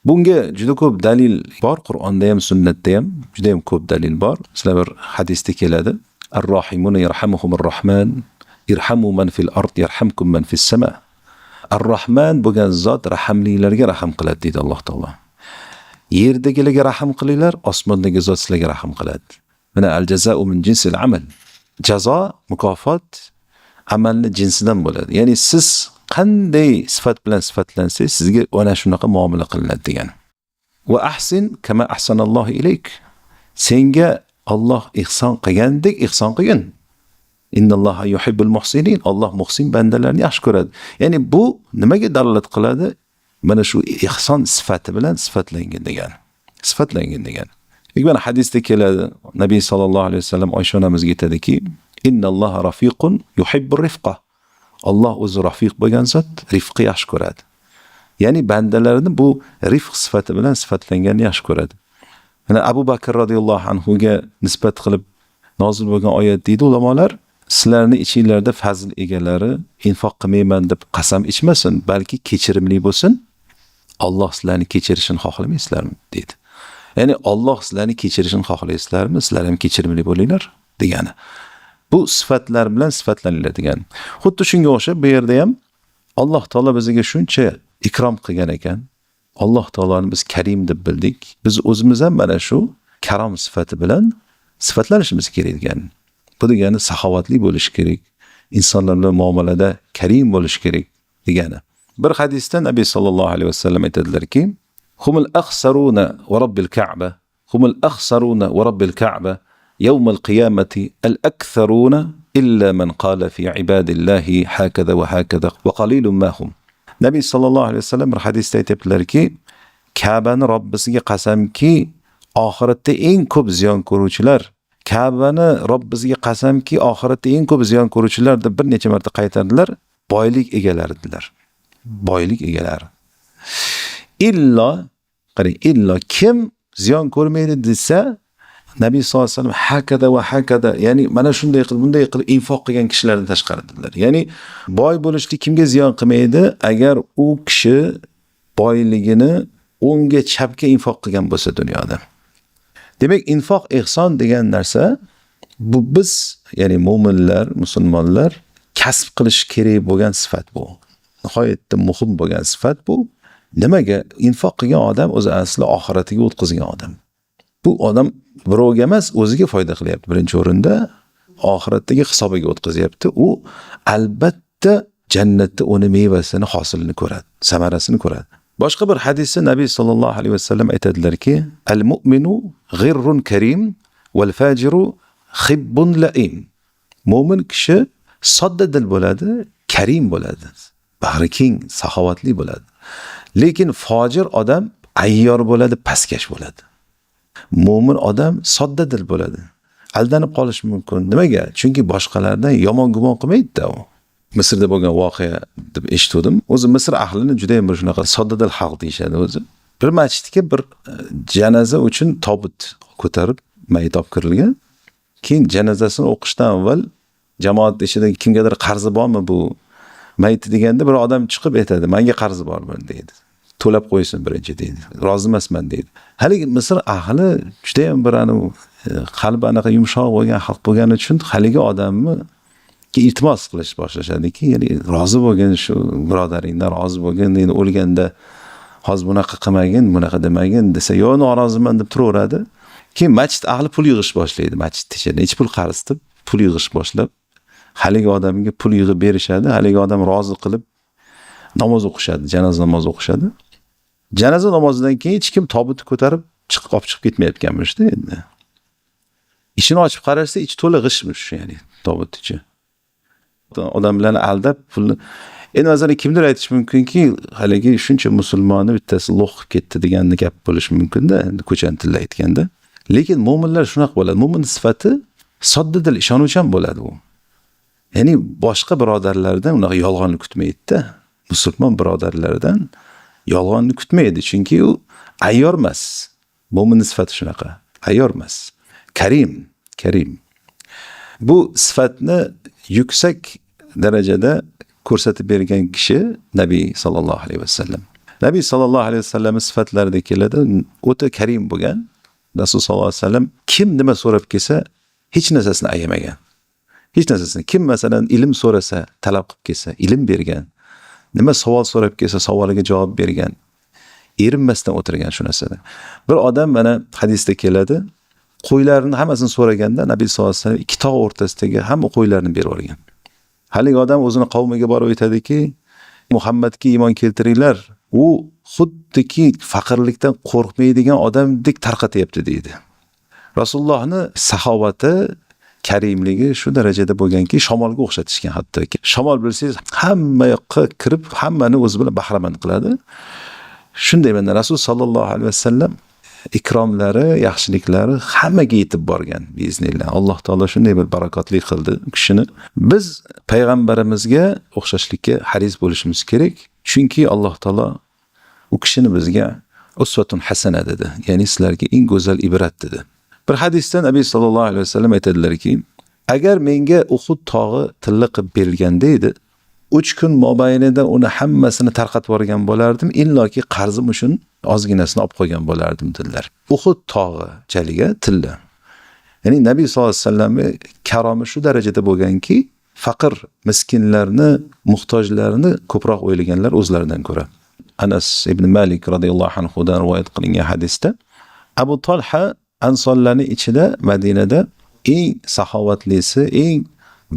Bunga juda ko'p dalil bor, Qur'onda ham, sunnatda ham juda ham ko'p dalil bor. Sizlar bir hadisda keladi. Ar-Rahimuna yarhamuhumur Rahman, irhamu man fil ard yarhamkum man fis sama. Ar-Rahman bo'lgan zot rahmlilarga rahm qiladi deydi Alloh taolo. Yerdagilarga rahm qilinglar, osmondagi zot sizlarga rahm qiladi. Mana al-jazaa'u min jinsil amal. Jazo, mukofot amalni jinsidan bo'ladi. Ya'ni siz qanday sifat bilan sifatlansangiz, sizga ana shunaqa muomala qilinadi degan. Va ahsin kama ahsanallohu ilayk. Senga Alloh ihson qilgandek ihson qilgin. Innalloha yuhibbul muhsinin. Alloh muhsin bandalarni yaxshi ko'radi. Ya'ni bu nimaga dalolat qiladi? Mana shu ihson sifati bilan sifatlangan degan. Sifatlangan degan. Mana hadisda keladi, Nabiy sallallohu alayhi vasallam Oysha onamizga aytadiki, innalloha rafiqun yuhibbur rifqa. Alloh o'zi rafiq bo'lgan zot, rifqi yaxshi ko'radi. Ya'ni bandalarni bu rifq sifati bilan sifatlanganni yaxshi ko'radi. Mana Abu Bakr radhiyallohu anhu ga nisbat qilib nozil bo'lgan oyat deydi ulamolar, sizlarning ichinglarda fazl egalari infoq qilmayman deb qasam ichmasin, balki kechirimli bo'lsin. Alloh sizlarni kechirishini xohlamaysizlarmi dedi. Ya'ni Alloh sizlarni kechirishini xohlaysizlarmi? Sizlar ham kechirimli bo'linglar degani. Bu sifatlar bilan sifatlaniladi degan. Xuddi shunga o'xshab bu yerda ham Alloh taolo bizga shuncha ikrom qilgan ekan. Alloh taoloni biz karim deb bildik. Biz o'zimiz ham mana shu karom sifati bilan sifatlanishimiz kerak degan. Bu degani saxovatli bo'lish kerak. Insonlar bilan muomalada karim bo'lish kerak degani. Bir hadisda Nabiy sallallohu alayhi vasallam aytadilarki, "Humul akhsaruna va robbil Ka'ba, humul akhsaruna va robbil Ka'ba, yawm al-qiyamati al-aktharuna illa man qala fi ibadillahi hakaza va hakaza va qalilun ma hum." Nabiy sallallohu alayhi vasallam bir hadisda aytibdilarki, Ka'bani Robbisiga qasamki, oxiratda eng ko'p ziyon ko'ruvchilar, Ka'bani Robbisiga qasamki, oxiratda eng ko'p ziyon ko'ruvchilar deb bir necha marta qaytardilar, boylik egalaridilar. Boylik egalari. Illo kim ziyon ko'rmaydi desa, Nabiy sollallohu alayhi vasallam hakada va hakada, ya'ni mana shunday qilib, bunday qilib infoq qilgan kishilardan tashqaridilar. Ya'ni boy bo'lishlik kimga ziyon qilmaydi? Agar u kishi boyligini o'ngga chapga infoq qilgan bo'lsa dunyoda. Demak, infoq ihson degan narsa bu biz, ya'ni mu'minlar, musulmonlar kasb qilish kerak bo'lgan sifat bu. Nihoyatda muhim bo'lgan sifat bu. Nimaga? Infoq qilgan odam o'zi asli oxiratiga o'tkazgan odam. Bu odam birovga emas, o'ziga foyda qilyapti birinchi o'rinda. oxiratdagi hisobiga o'tkazyapti. U albatta jannatda uni mevasini, hosilini ko'radi, samarasini ko'radi. Boshqa bir hadisda Nabiy sallallohu alayhi vasallam aytadilarki, al-mu'minu g'irrun karim val fajiru khibbun la'im. Mo'min kishi sodda dil bo'ladi, karim bo'ladi, bag'ri keng, saxovatli bo'ladi. Lekin fojir odam ayyor bo'ladi, pastkash bo'ladi. Mo'min odam sodda dil bo'ladi. Aldanib qolish mumkin. Nimaga? Chunki boshqalardan yomon gumon qilmaydi-da u. Misrda bo'lgan voqea deb eshitdim. O'zi Misr ahlini juda ham bir shunaqa soddadil xalq deyshadi o'zi. Bir masjidga bir janoza uchun tobut ko'tarib mayit olib kirilgan. Keyin janozasini o'qishdan avval jamoat ichida kimgadir qarzi bormi bu mayit deganda bir odam chiqib aytadi, menga qarzi bormi deydi. To'lab qo'ysin birinchi deydi. Rozi emasman deydi. Haligi Misr ahli juda ham bir qalbi anaqa yumshoq bo'lgan xalq bo'lgani uchun haligi odamni iltimos qilish boshlashadiki, ya'ni rozi bo'lgin, shu birodaringdan rozi bo'lgin, endi o'lganda hozir bunaqa qilmagin, bunaqa demagin desa, "Yo, noroziman" deb turaveradi. Keyin masjid ahli pul yig'ish boshlaydi, masjid ichida necha pul qarz deb pul yig'ish boshlab, haligi odamga pul yig'ib berishadi, haligi odam rozi qilib namoz o'qishadi, janoza namozi o'qishadi. Janoza namozidan keyin hech kim tobutni ko'tarib olib chiqib ketmayotganmish-da endi. Ishini ochib qarashsa, ichi to'la g'ishmish, ya'ni tobut ichi. Odamlarni aldab pulni. Endi masalan kimdir aytish mumkinki, haligi shuncha musulmonni bittasi lo'q qilib ketdi deganni gap bo'lish mumkin-da, endi ko'chan tilda aytganda. Lekin mu'minlar shunaqa bo'ladi. Mu'min sifati sodda dil, ishonuvchan bo'ladi u. Ya'ni boshqa birodarlardan unaqa yolg'onni kutmaydi-da. Musulmon birodarlardan yolg'onni kutmaydi, chunki u ayyor emas. Mu'min sifati shunaqa, ayyor emas. Karim. Bu sifatni yuksak darajada ko'rsatib bergan kishi Nabiy sallallohu alayhi vasallam. Nabiy sallallohu alayhi vasallam sifatlarida keladi, o'ta karim bo'lgan. Rasul sallallohu alayhi vasallam kim nima so'rab kelsa, hech narsasini ayamagan. Hech narsasini. Kim masalan ilm so'rasa, talab qilib kelsa, ilm bergan. Nima savol so'rab kelsa, savoliga javob bergan. Erinmasdan o'tirgan shu narsada. Bir odam mana hadisda keladi, qo'ylarni hammasini so'raganda Nabiy sallallohu alayhi vasallam ikki tog' o'rtasidagi hamma qo'ylarni berib yuborgan. Haligi odam o'zini qavmiga borib aytadiki, Muhammadga iymon keltiringlar. U xuddiki faqirlikdan qo'rqmaydigan odamdek tarqatyapti deydi. Rasulullohning saxovati, karimligi shu darajada bo'lganki, shamolga o'xshatishgan hattoki. Shamol bilsangiz, hamma yoqqa kirib, hammani o'zi bilan bahramand qiladi. Shunday mana Rasul sallallohu alayhi vasallam ikromlari, yaxshiliklari hammaga yetib borgan biiznillah. Alloh taolo shunday bir barakotli qildi kishini. Biz payg'ambarimizga o'xshashlikka haris bo'lishimiz kerak. Chunki Alloh taolo u kishini bizga usvatun hasana dedi. Ya'ni sizlarga eng go'zal ibrat dedi. Bir hadisda Nabiy sallallohu alayhi vasallam aytadilarki, agar menga Uhud tog'i tilla qilib berilganda edi, 3 kun mobaynida uni hammasini tarqatib yuborgan bo'lardim, illoki qarzim uchun ozginasini olib qo'ygan bo'lardim dedilar. Uhud tog'i jaliga tilla. Ya'ni Nabiy sallallohu alayhi vasallamning karomi shu darajada bo'lganki, faqir, miskinlarni, muhtojlarni ko'proq o'ylaganlar o'zlaridan ko'ra. Anas ibn Malik radhiyallohu anhu dan rivoyat qilingan hadisda Abu Talha ansonlarning ichida Madinada eng saxovatlisi, eng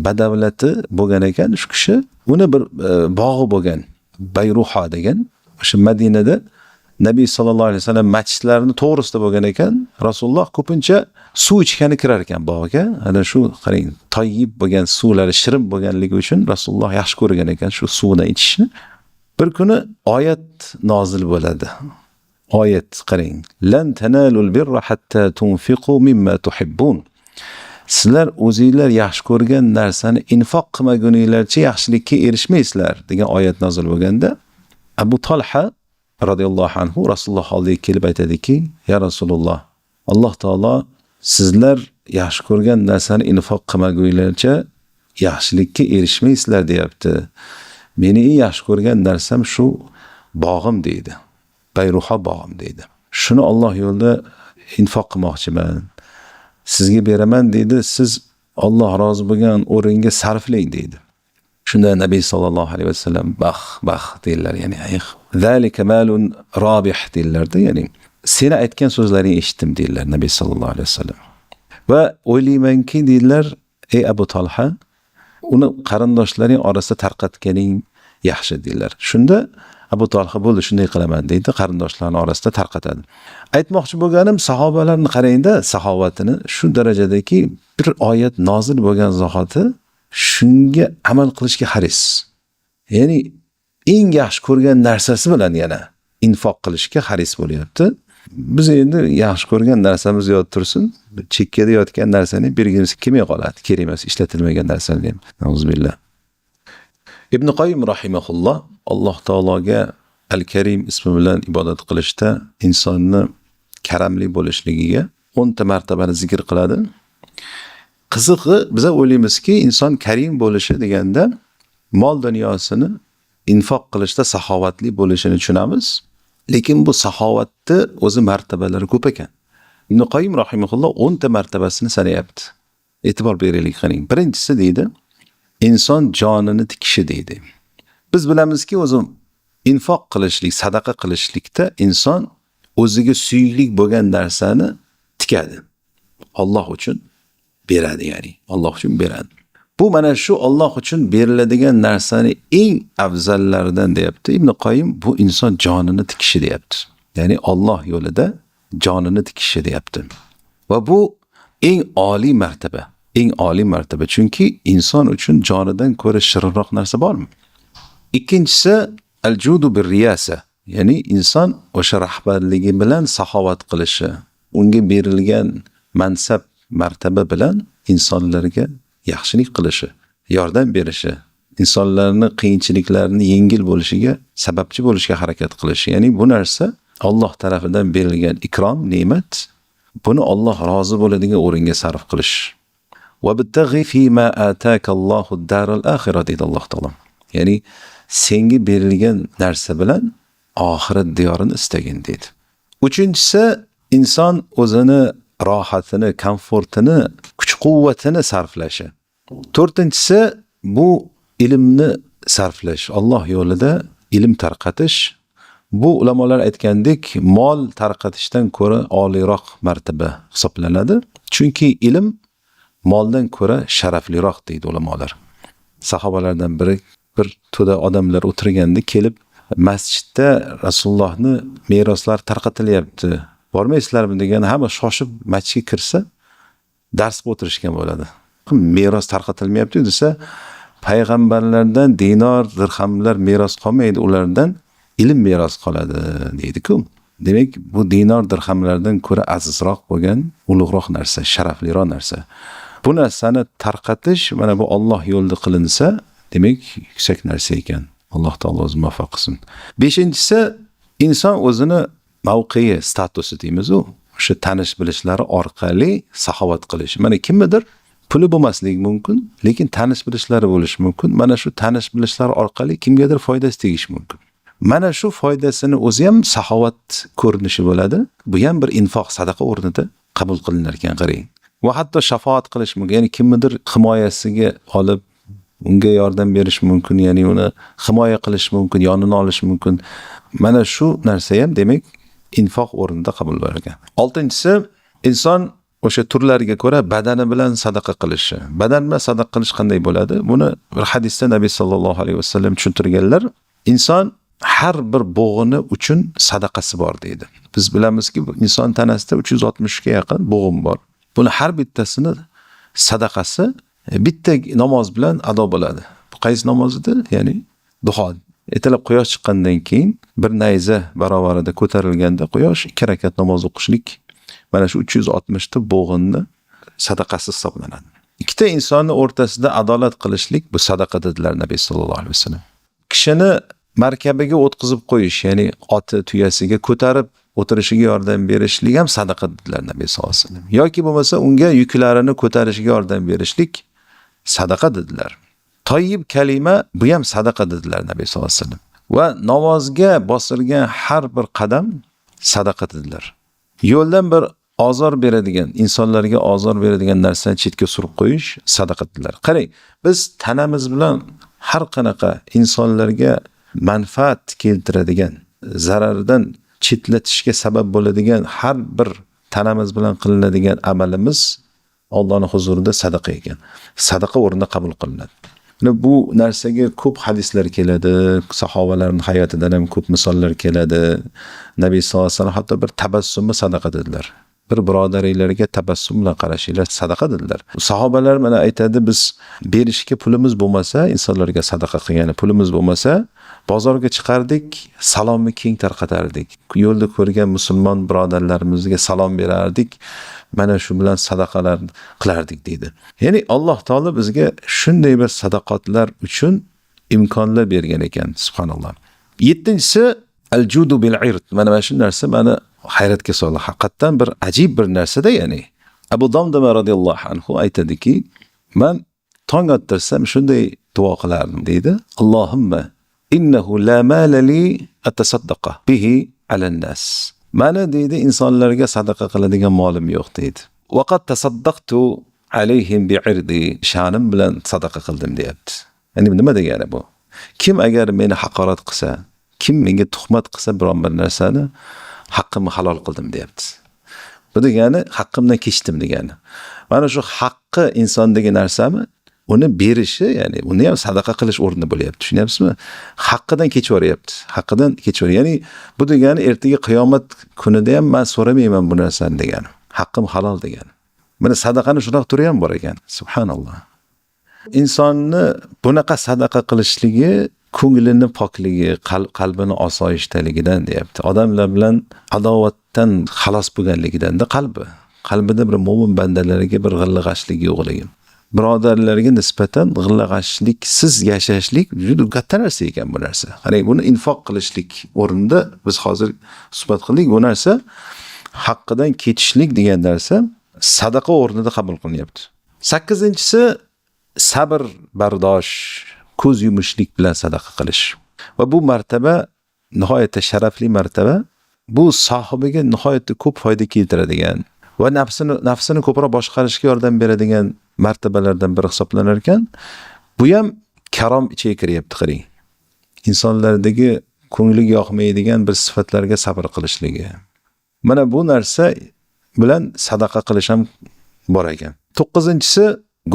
badavlati bo'lgan ekan. Shu kishi uni bir bog'i bo'lgan, Bayruha degan, o'sha Madinada Nabiy sallallohu alayhi vasallam masjidlarini to'g'risida bo'lgan ekan. Rasululloh ko'pincha suv ichgani kirar ekan bog'ga. Ana shu qarang, toyib bo'lgan suvlari shirin bo'lganligi uchun Rasululloh yaxshi ko'rgan ekan shu suvdan ichishni. Bir kuni oyat nozil bo'ladi. Oyat qarang. Lan tanalul birra hatta tunfiqu mimma tuhibbun. Sizlar o'zingizlar yaxshi ko'rgan narsani infoq qilmaguninglarcha yaxshilikka erishmaysizlar degan oyat nozil bo'lganda, Abu Talha radhiyallohu anhu Rasululloh oldiga kelib aytadiki, ya Rasululloh, Alloh taolo sizlar yaxshi ko'rgan narsani infoq qilmaguninglarcha yaxshilikka erishmaysizlar deyapti. Meni eng yaxshi ko'rgan narsam shu bog'im deydi. Bayruha bog'im deydi. Shuni Alloh yo'lida infoq qilmoqchiman. Sizga beraman deydi. Siz Alloh rozi bo'lgan o'ringa sarflang deydi. Shunda Nabiy sallallohu alayhi vasallam bax deydilar, ya'ni zalika malun robih deydilar-da, ya'ni seni aytgan so'zlaringni eshitdim deydilar Nabiy sallallohu alayhi vasallam. Va o'ylaymanki deydilar, ey Abu Talha, uni qarindoshlaring orasida tarqatganing yaxshi deydilar. Shunda Abu Talha bo'ldi, shunday qilaman deydi, qarindoshlarining orasida tarqatadi. Aytmoqchi bo'lganim, sahobalarni qarangda, saxovatini shu darajadaki bir oyat nozil bo'lgan zahoti shunga amal qilishga haris. Ya'ni eng yaxshi ko'rgan narsasi bilan yana infoq qilishga haris bo'lyapti. Biz endi yaxshi ko'rgan narsamiz yod tursin, chekkada yotgan narsani bergimiz kelmay qoladi. Kerak emas ishlatilmagan narsalar ham. Auzubillah. Ibn Qoyyim rahimahulloh Alloh taologa Al-Karim ismi bilan ibodat qilishda insonni karamli bo'lishligiga 10 ta martabani zikr qiladi. Qizig'i, biz o'ylaymizki, inson karim bo'lishi deganda mol dunyosini infoq qilishda saxovatli bo'lishini tushunamiz. Lekin bu saxovatni o'zi martabalari ko'p ekan. Ibn Qoyyim rahimahulloh 10 ta martabasini sanayapti. E'tibor beraylik qaring. Birinchisi deydi, inson jonini tikishi deydi. Biz bilamizki, o'zi infoq qilishlik, sadaqa qilishlikda inson o'ziga suyuklik bo'lgan narsani tikadi. Alloh uchun beradi, ya'ni Alloh uchun beradi. Bu mana shu Alloh uchun beriladigan narsani eng afzallaridan deyapti. Ibn Qoyyim bu inson jonini tikishi deyapti. Ya'ni Alloh yo'lida jonini tikishi deyapti. Va bu eng oliy martaba. Eng oliy martaba. Chunki inson uchun jonidan ko'ra shirinroq narsa bormi? Ikkinchisi al-judu bir-riyasa. Ya'ni inson o'sha rahbarligi bilan saxovat qilishi, unga berilgan mansab, martaba bilan insonlarga yaxshilik qilishi, yordam berishi, insonlarning qiyinchiliklarini yengil bo'lishiga sababchi bo'lishga harakat qilishi. Ya'ni bu narsa Alloh tarafidan berilgan ikrom, ne'mat. Buni Alloh rozi bo'ladigan o'ringa sarf qilish. Va bittaghi fima ataka Allohu ad-daral akhirah deydi Alloh taolo. Ya'ni senga berilgan narsa bilan oxirat diyorini istagin deydi. Uchinchisi, inson o'zini rohatini, komfortini, kuch-quvvatini sarflashi. To'rtinchisi, bu ilmni sarflash, Alloh yo'lida ilm tarqatish. Bu ulamolar aytgandek, mol tarqatishdan ko'ra oliyroq martaba hisoblanadi. Chunki ilm moldan ko'ra sharafliroq deydi ulamolar. Sahobalardan biri bir to'da odamlar o'tirganda kelib, masjidda Rasulullohni meroslari tarqatilyapti, bormaysizlarmi degan, hamma shoshib masjidga kirsa dars o'tirishgan bo'ladi. Meros tarqatilmayapti desa, payg'ambarlardan dinor, dirhamlar meros qolmaydi, ulardan ilm meros qoladi deydi-ku. Demak, bu dinor, dirhamlardan ko'ra azizroq bo'lgan, ulug'roq narsa, sharafliroq narsa. Bu narsani tarqatish mana bu Alloh yo'lida qilinsa, demak, yuksak narsa ekan. Alloh taolo o'zi muvaffaq qilsin. Beshinchisi, inson o'zini mavqei, statusi deymiz-u, o'sha tanish bilishlari orqali saxovat qilish. Mana kimnidir puli bo'lmasligi mumkin, lekin tanish bilishlari bo'lishi mumkin. Mana shu tanish bilishlari orqali kimgadir foydasi tegishi mumkin. Mana shu foydasini o'zi ham saxovat ko'rinishi bo'ladi. Bu ham bir infoq, sadaqa o'rnida qabul qilinar ekan, qarang. Va hatto shafaat qilish mumkin. Ya'ni kimnidir himoyasiga olib unga yordam berish mumkin, ya'ni uni himoya qilish mumkin, yonini olish mumkin. Mana shu narsa ham demak infoq o'rnida qabul bo'lgan. Oltinchisi, inson o'sha turlarga ko'ra badani bilan sadaqa qilishi. Badan bilan sadaqa qilish qanday bo'ladi? Buni bir hadisda Nabiy sallallohu alayhi vasallam tushuntirganlar. Inson har bir bo'g'ini uchun sadaqasi bor deydi. Biz bilamizki, inson tanasida 360 ga yaqin bo'g'im bor. Buni har bittasini sadaqasi bitta namoz bilan ado bo'ladi. Bu qaysi namoz edi? Ya'ni duho. Ertalab quyosh chiqqandan keyin bir nayza barobarida ko'tarilganda quyosh 2 rakat namoz o'qishlik mana shu 360 ta bo'g'inni sadaqasi hisoblanadi. Ikkita insonni o'rtasida adolat qilishlik bu sadaqa dedilar Nabiy sallallohu alayhi vasallam. Kishini markabiga o'tkazib qo'yish, ya'ni oti tuyasiga ko'tarib o'tirishiga yordam berishlik ham sadaqa dedilar Nabiy sallallohu alayhi vasallam. Yoki bo'lmasa unga yuklarini ko'tarishiga yordam berishlik sadaqa dedilar. Toyib kalima bu ham sadaqa dedilar Nabiy sallallohu alayhi vasallam. Va namozga bosirgan har bir qadam sadaqa dedilar. Yo'ldan bir ozor beradigan, insonlarga ozor beradigan narsani chetga surib qo'yish sadaqa dedilar. Qarang, biz tanamiz bilan har qanaqa insonlarga manfaat keltiradigan, zarardan chetlatishga sabab bo'ladigan har bir tanamiz bilan qilinadigan amalimiz Allohning huzurida sadaqa ekan. Sadaqa o'rnida qabul qilinadi. Bu narsaga ko'p hadislar keladi, sahobalarning hayotidan ham ko'p misollar keladi. Nabiy sollallohu alayhi vasallam hatto bir tabassumni sadaqa dedilar. Bir birodaringlarga tabassum bilan qarashinglar sadaqa dedilar. Sahobalar mana aytadi, biz berishga pulimiz bo'lmasa, insonlarga sadaqa qilgani pulimiz bo'lmasa, bozorga chiqardik, salomni keng tarqatardik. Yo'lda ko'rgan musulmon birodarlarimizga salom berardik. Mana shu bilan sadaqalar qilardik deydi. Ya'ni Alloh taolo bizga shunday bir sadaqatlar uchun imkonlar bergan ekan, subhanalloh. 7-si al-judu bil ird. Mana shu narsa meni hayratga soldi. Haqiqatan bir ajib bir narsa-da, ya'ni. Abu Damdama radhiyallohu anhu aytadiki, men tong ottirsam shunday duo qilardim deydi. Allohumma innahu la mala li atasaddaqa bihi ala nas. Mana deydi, insonlarga sadaqa qiladigan molim yo'q deydi. Vaqat tasaddaqtu alayhim bi'irdi. Sha'nim bilan sadaqa qildim deyapti. Ya'ni nima degani bu? Kim agar meni haqorat qilsa, kim menga tuhmat qilsa biron bir narsani haqqimni halol qildim deyapti. Bu degani haqqimdan kechdim degani. Mana shu haqqi insondagi narsami? Uni berishi, ya'ni uni ham sadaqa qilish o'rnida bo'lyapti. Tushunyapsizmi? Haqqidan kechiryapti. Haqqidan kechir. Ya'ni bu degani ertaga qiyomat kunida ham men so'ramayman bu narsani degani. Haqqim halol degani. Mana sadaqani shunaqa turi ham bor ekan. Subhanalloh. Insonni bunaqa sadaqa qilishligi ko'nglini pokligi, qalbini osoyishtaligidan deyapti. Odamlar bilan adovatdan xalos bo'lganligidan-da qalbida bir mo'min bandalarga bir g'illig'ashlik yo'qligi. Birodarlarga nisbatan g'illag'ashliksiz yashashlik juda katta narsa ekan bu narsa. Qarang, buni infoq qilishlik o'rnida biz hozir suhbat qildik. Bu narsa haqqidan ketishlik degan narsa sadaqa o'rnida qabul qilinyapti. 8-si sabr, bardosh, ko'z yumishlik bilan sadaqa qilish. Va bu martaba nihoyatda sharafli martaba. Bu sohibiga nihoyatda ko'p foyda keltiradigan va nafsini ko'proq boshqarishga yordam beradigan martabalardan biri hisoblanar ekan. Bu ham karom ichiga kiryapti, qarang. Insonlardagi ko'ngliga yoqmaydigan bir sifatlarga sabr qilishligi. Mana bu narsa bilan sadaqa qilish ham bor ekan. 9-si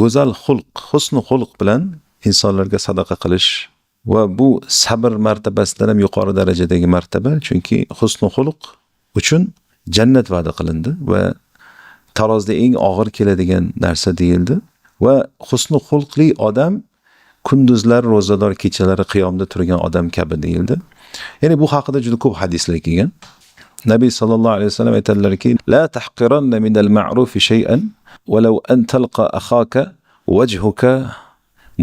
go'zal xulq, husn xulq bilan insonlarga sadaqa qilish va bu sabr martabasidan ham yuqori darajadagi martaba, chunki husn xulq uchun jannat va'da qilindi va tarozda eng og'ir keladigan narsa deyildi va husn xulqli odam kunduzlar ro'zador, kechalari qiyomda turgan odam kabi deyildi. Ya'ni bu haqida juda ko'p hadislar kelgan. Nabiy sallallohu alayhi vasallam aytadilarki, la tahqiranna minal ma'rufi shay'an walau an talqa akhaka wajhuka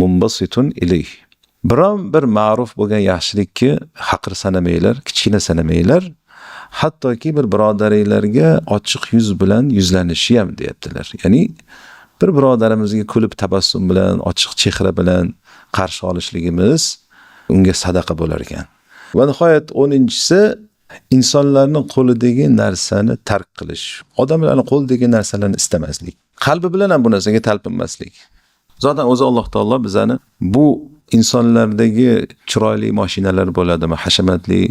munbasitun ilayh. Biron bir ma'ruf bo'lgan yaxshilikni haqir sanamanglar, kichkina sanamanglar. Hattoki bir birodaringlarga ochiq yuz bilan yuzlanishi ham deyaptilar. Ya'ni bir birodarimizga kulib tabassum bilan, ochiq chehra bilan qarshi olishligimiz unga sadaqa bo'lar ekan. Va nihoyat 10-si insonlarning qo'lidagi narsani tark qilish. Odamlarning qo'lidagi narsalarni istamaslik. Qalbi bilan ham bu narsaga talpinmaslik. Zaten o'zi Alloh taolo bizani bu insonlardagi chiroyli mashinalar bo'ladimi, hashamatli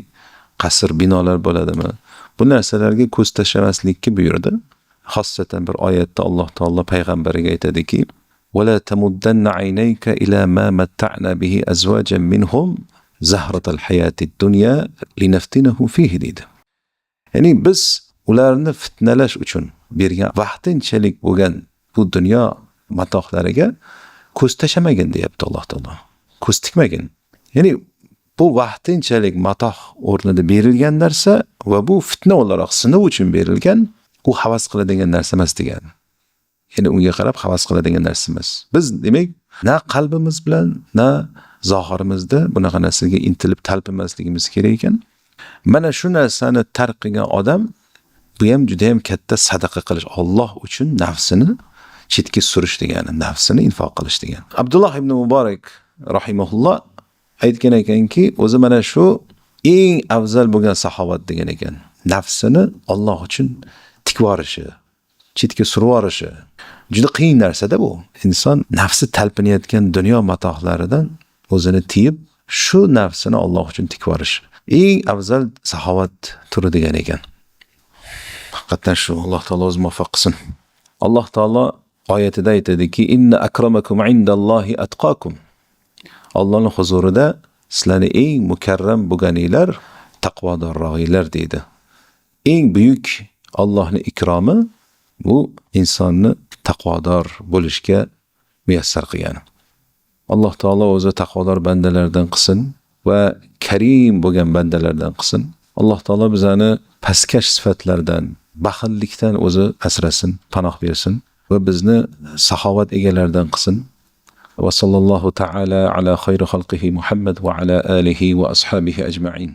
qasr binolar bo'ladimi, bu narsalarga ko'z tashlamaslikka buyurdi. Xossatan bir oyatda Alloh taolo payg'ambariga aytadiki, "Va la tamuddanna aynayka ila ma matta'na bihi azwajan minhum zahratal hayatid dunya linaftinahum fihi" dedi. Ya'ni biz ularni fitnalash uchun bergan vaqtinchalik bo'lgan bu dunyo matohlariga ko'z tashamagin deyapti Alloh taolo. Ko'z tikmagin. Ya'ni bu vaqtinchalik matoh o'rnida berilgan narsa va bu fitna o'laroq sinov uchun berilgan, u havas qiladigan narsa emas degan. Ya'ni unga qarab havas qiladigan narsa emas. Biz demak na qalbimiz bilan, na zohirimizda bunaqa narsaga intilib talpinmasligimiz kerak ekan. Mana shu narsani tark qilgan odam bu ham juda ham katta sadaqa qilish, Alloh uchun nafsini chetga surish degani, nafsini infoq qilish degani. Abdulloh ibn Muborak rahimahulloh aytgan ekanki, o'zi mana shu eng afzal bo'lgan sahobat degan ekan. Nafsini Alloh uchun tikwarishi, chetga survorishi juda qiyin narsa-da bu. Inson nafsi talpinayotgan dunyo matohlaridan o'zini tiyib, shu nafsini Alloh uchun tikwarish eng afzal saxovat turi degan ekan. Haqiqatan shu, Alloh taolo o'zi muvaffaq qilsin. Alloh taolo oyatida aytadiki, inna akramakum indallohi atqakum. Allohning huzurida sizlarning eng mukarram bo'lganinglar taqvodorroqlar deydi. Eng buyuk Allohning ikromi bu insonni taqvodor bo'lishga muyassar qilgan. Alloh taolo o'zi taqvodor bandalardan qilsin va karim bo'lgan bandalardan qilsin. Alloh taolo bizani pastkash sifatlardan, baxillikdan o'zi asrasin, panoh bersin va bizni saxovat egalaridan qilsin. Va sallallohu ta'ala ala xayri xalqihi Muhammad va ala alihi va ashabihi ajma'in.